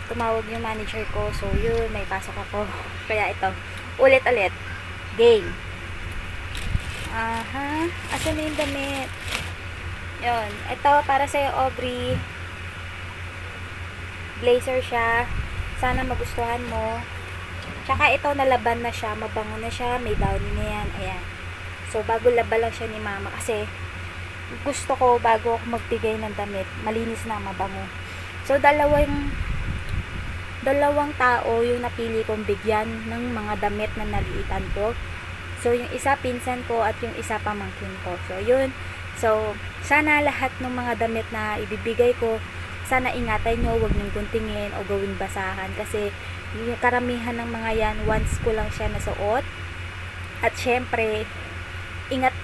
tumawag yung manager ko. So, yun, may pasok ako. Kaya ito, ulit-ulit. Game. Aha. Asan na yung damit? Yun. Ito, para sa'yo, Aubrey. Blazer siya. Sana magustuhan mo. Tsaka ito, nalaban na siya. Mabango na siya. May downy na yan. Ayan. So, bago laba lang siya ni mama. Kasi, gusto ko, bago ako magbigay ng damit, malinis na, mabango. So, dalawang tao yung napili kong bigyan ng mga damit na naliitan ko. So, yung isa pinsan ko at yung isa pamangkin ko. So, yun. So, sana lahat ng mga damit na ibibigay ko, sana ingatan nyo, huwag niyong guntingin o gawing basahan. Kasi, yung karamihan ng mga yan, once ko lang siya nasuot. At syempre, ingat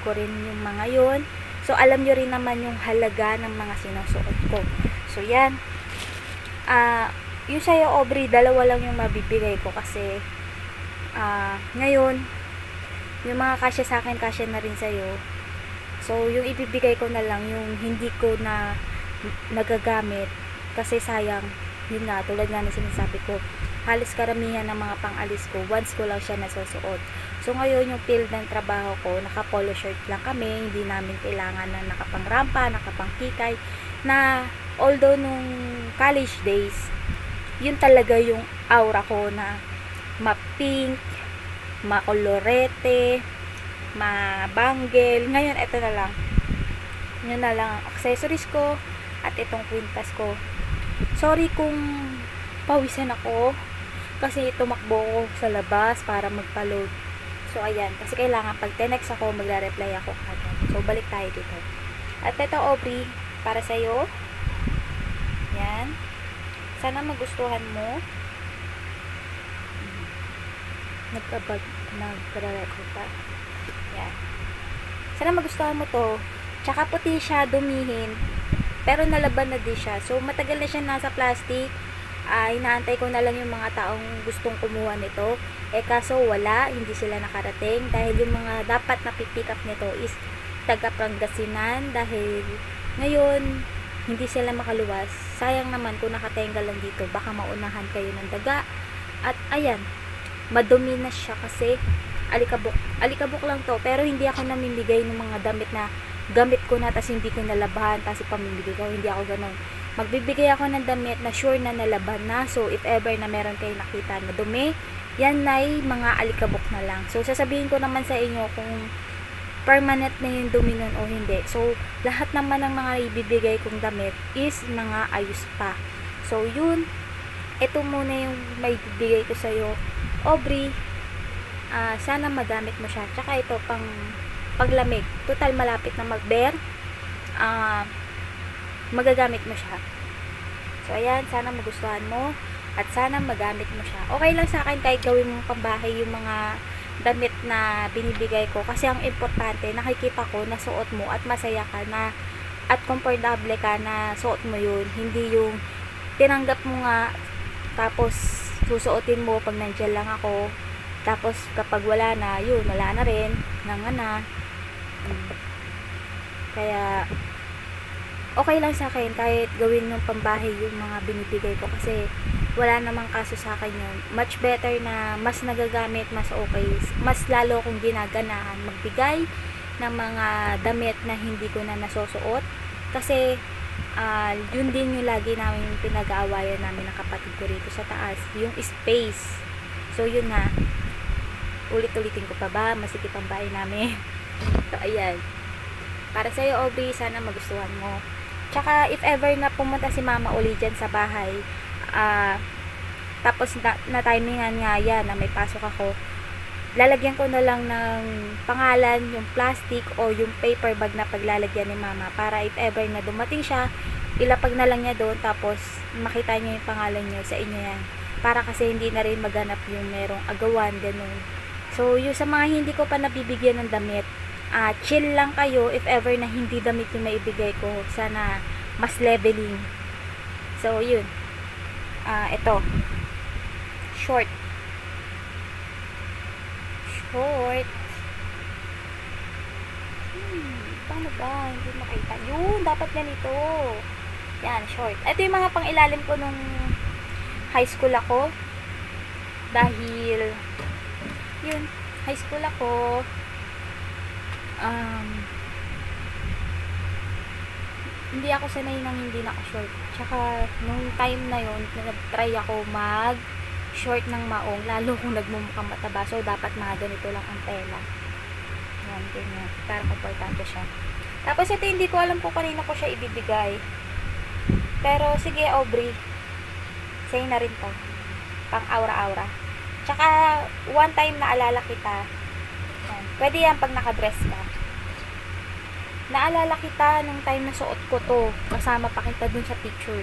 ko rin yung mga yun. So, alam nyo rin naman yung halaga ng mga sinusuot ko. So, yan. Yung sa'yo, Aubrey, dalawa lang yung mabibigay ko kasi ngayon, yung mga kasya sa akin, kasya na rin sa'yo. So, yung ibibigay ko na lang, yung hindi ko na nagagamit kasi sayang, yun nga, tulad nga na sinasabi ko, halos karamihan ng mga pang-alis ko, once ko lang siya nasusuot. So, ngayon, yung field ng trabaho ko, naka-polo shirt lang kami, hindi namin kailangan na nakapang-rampa, nakapang-kikay, na although nung college days, yun talaga yung aura ko na ma-pink, ma-colorete, ma-bangle. Ngayon, ito na lang. Yun na lang ang accessories ko at itong kwintas ko. Sorry kung pawisan ako kasi tumakbo ko sa labas para magpa-load. So, ayan. Kasi kailangan pag text ako, magre-reply ako agad. So, balik tayo dito. At ito, Aubrey, para sa'yo. Yan. Sana magustuhan mo. Nagre-record pa. Yan. Sana magustuhan mo to. Tsaka puti siya, dumihin. Pero nalaban na din siya. So, matagal na siya nasa plastic. Inaantay ko na lang yung mga taong gustong kumuha nito. Kaso wala. Hindi sila nakarating. Dahil yung mga dapat na pick up nito is taga Pangasinan. Dahil ngayon, hindi sila makaluwas. Sayang naman kung nakatenga lang dito. Baka maunahan kayo ng daga. At ayan, madumi na siya kasi alikabok lang to, pero hindi ako namimigay ng mga damit na gamit ko na tas hindi ko nalabahan tas ipamimigay ko, hindi ako ganun. Magbibigay ako ng damit na sure na nalaban na. So if ever na meron kayo nakita na dumi, yan ay mga alikabok na lang. So sasabihin ko naman sa inyo kung permanent na yung dumi nun o hindi. So lahat naman ng mga ibibigay kong damit is mga ayos pa. So yun, ito muna yung may bibigay ko sa'yo, Aubrey. Sana magamit mo siya. Tsaka ito pang paglamig. Total malapit na mag-bear. Magagamit mo siya. So ayan, sana magustuhan mo at sana magamit mo siya. Okay lang sa akin kahit gawin mong pambahay yung mga damit na binibigay ko kasi ang importante, nakikita ko na suot mo at masaya ka na at komportable ka na suot mo yun. Hindi yung tinanggap mo nga tapos susuotin mo pag nandiyan lang ako. Tapos, kapag wala na, yun, wala na rin. Nangana. Kaya, okay lang sa akin kahit gawin ng pambahay yung mga binibigay ko. Kasi, wala namang kaso sa akin yun. Much better na mas nagagamit, mas okay. Mas lalo kong ginaganahan magbigay ng mga damit na hindi ko na nasusuot. Kasi, yun din yung lagi namin pinag-aawayan namin ng kapatid ko rito sa taas. Yung space. So, yun na. Ulit-ulitin ko pa ba? Masikip ang bahay namin. So, ayan. Para sa'yo, Aubrey, sana magustuhan mo. Tsaka, if ever na pumunta si mama uli dyan sa bahay, tapos na-timingan nga yan, na may pasok ako, lalagyan ko na lang ng pangalan, yung plastic o yung paper bag na paglalagyan ni mama. Para if ever na dumating siya, ilapag na lang niya doon, tapos makita niya yung pangalan niya sa inyo yan. Para kasi hindi na rin maganap yung merong agawan, ganun. So, yung sa mga hindi ko pa nabibigyan ng damit, chill lang kayo if ever na hindi damit yung maibigay ko. Sana mas leveling. So, yun. Ito. Short. Paano ba? Hindi makita. Yun, dapat ganito. Yan, short. Ito yung mga pang-ilalim ko nung high school ako. Dahil, yun, high school ako. Hindi ako sanay nang hindi naka-short. Tsaka, nung time na yun, nag-try ako mag-short ng maong, lalo kung nagmumukhang mataba. So, dapat mga ganito lang ang tela. Yan, ganyan. Para komportante siya. Tapos, ito hindi ko alam kung kanina ko siya ibibigay. Pero, sige, Aubrey. Say na rin to. Pang aura-aura. Tsaka, one time naalala kita. Yan. Pwede yan pag nakadress ka. Naalala kita nung time na suot ko to. Kasama pa kita dun sa picture.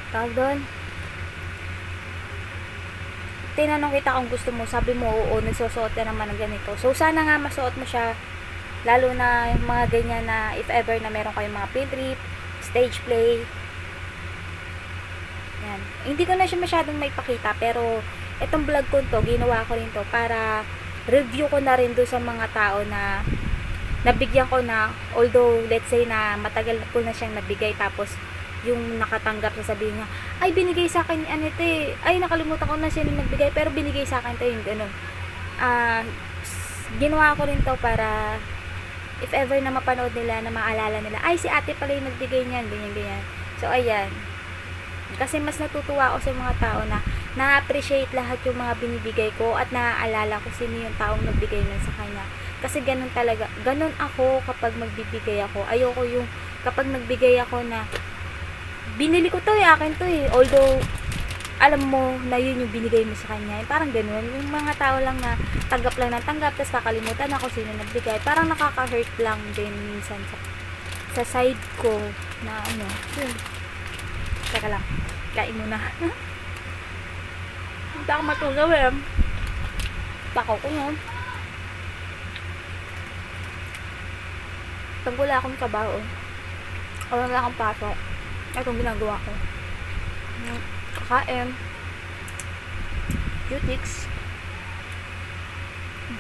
Tawag dun. Tinanong kita kung gusto mo. Sabi mo, oo, nagsusuot ka naman ng ganito. So, sana nga masuot mo siya. Lalo na yung mga ganyan na if ever na meron kayong mga field trip, stage play. Yan. Hindi ko na siya masyadong may pakita. Pero, itong vlog ko to, ginawa ko rin to para review ko na rin doon sa mga tao na nabigyan ko na, although let's say na matagal ko na siyang nabigay, tapos yung nakatanggap sasabihin niya, ay binigay sa akin ano ito eh, ay nakalimutan ko na siya nung nagbigay pero binigay sa akin ito, yung ganun. Ginawa ko rin to para if ever na mapanood nila, na maalala nila, ay si ate pala yung nagbigay niyan, ganyan ganyan. So ayan, kasi mas natutuwa ako sa mga tao na na-appreciate lahat yung mga binibigay ko at naaalala ko sino yung taong nagbigay nun sa kanya. Kasi ganun talaga, ganun ako kapag magbibigay ako. Ayoko yung kapag nagbigay ako na binili ko to eh, akin to eh. Although, alam mo na yun yung binigay mo sa kanya. Parang ganun. Yung mga tao lang na tanggap lang ng tanggap, tapos kakalimutan ako sino nagbigay. Parang nakaka-hurt lang din minsan sa side ko na ano. Yun. Teka lang. Kain muna. Hindi ako matulog eh. Takaw ko nun. Pag wala akong trabaho, wala lang akong pasok, itong ginagawa ko. Kakain. Cutics.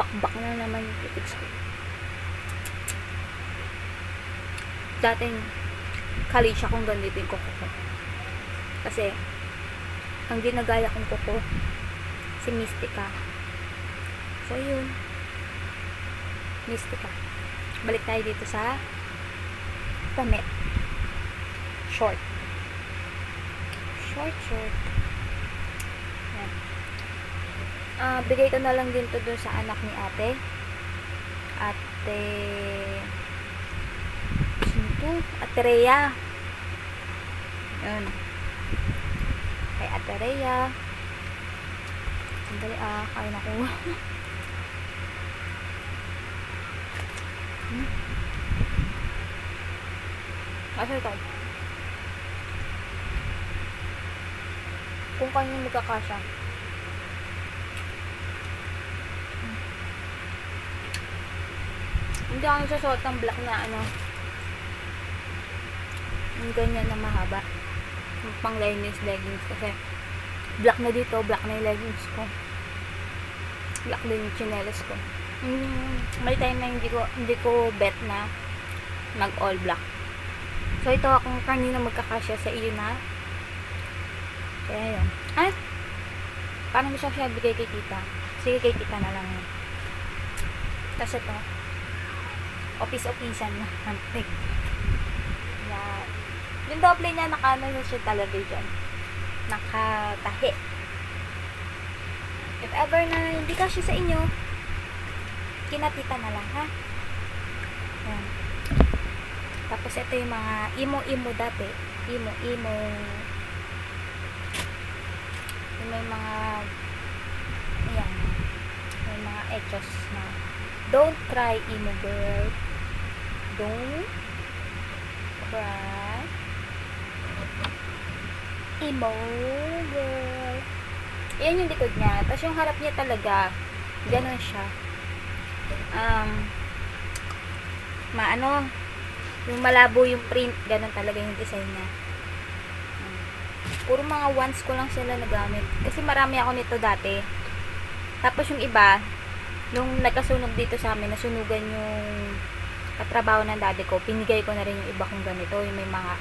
Bakbak na naman yung cutics ko. Dating college akong ganito yung kuko ko. Kasi, ang ginagaya kong kuko, si Mystica. So, yun. Mystica. Balik tayo dito sa damit. Short. Short. Yan. Bigay ko na lang din to dun sa anak ni ate. Ate... Sino to? Ate Rhea. Yun. Kay Ate Rhea. Sandali kain ako. Asa ito? Kung kanino magkakasya. Hindi ako nagsusuot ng black na ano. Yung ganyan na mahaba. Yung pang leggings kasi black na dito, black na yung leggings ko. Black din yung chinelas ko. May time na hindi ko bet na mag all black. So ito kung kanina magkakasya sa iyo na. Kaya yun. Paano mo siya bigay kay tita? Sige, kay tita na lang yun. Tapos ito, office-officean na. Hantig. Yan. Yung doble niya, naka-ano siya talaga dyan. Nakatahi. If ever na hindi kasya sa inyo, kinatita na lang, ha? Yan. Tapos ito yung mga imo-imo dati. Imo-imo. Yung may mga ayan. May mga echos na don't cry, imo girl. Don't cry, imo girl. Yan yung likod niya. Tapos yung harap niya talaga, ganun siya. Yung malabo yung print, ganun talaga yung design niya. Puro mga ones ko lang sila nagamit. Kasi marami ako nito dati. Tapos yung iba, nung nagkasunog dito sa amin, nasunugan yung katrabaho ng daddy ko, pinigay ko na rin yung iba kong ganito, yung may mga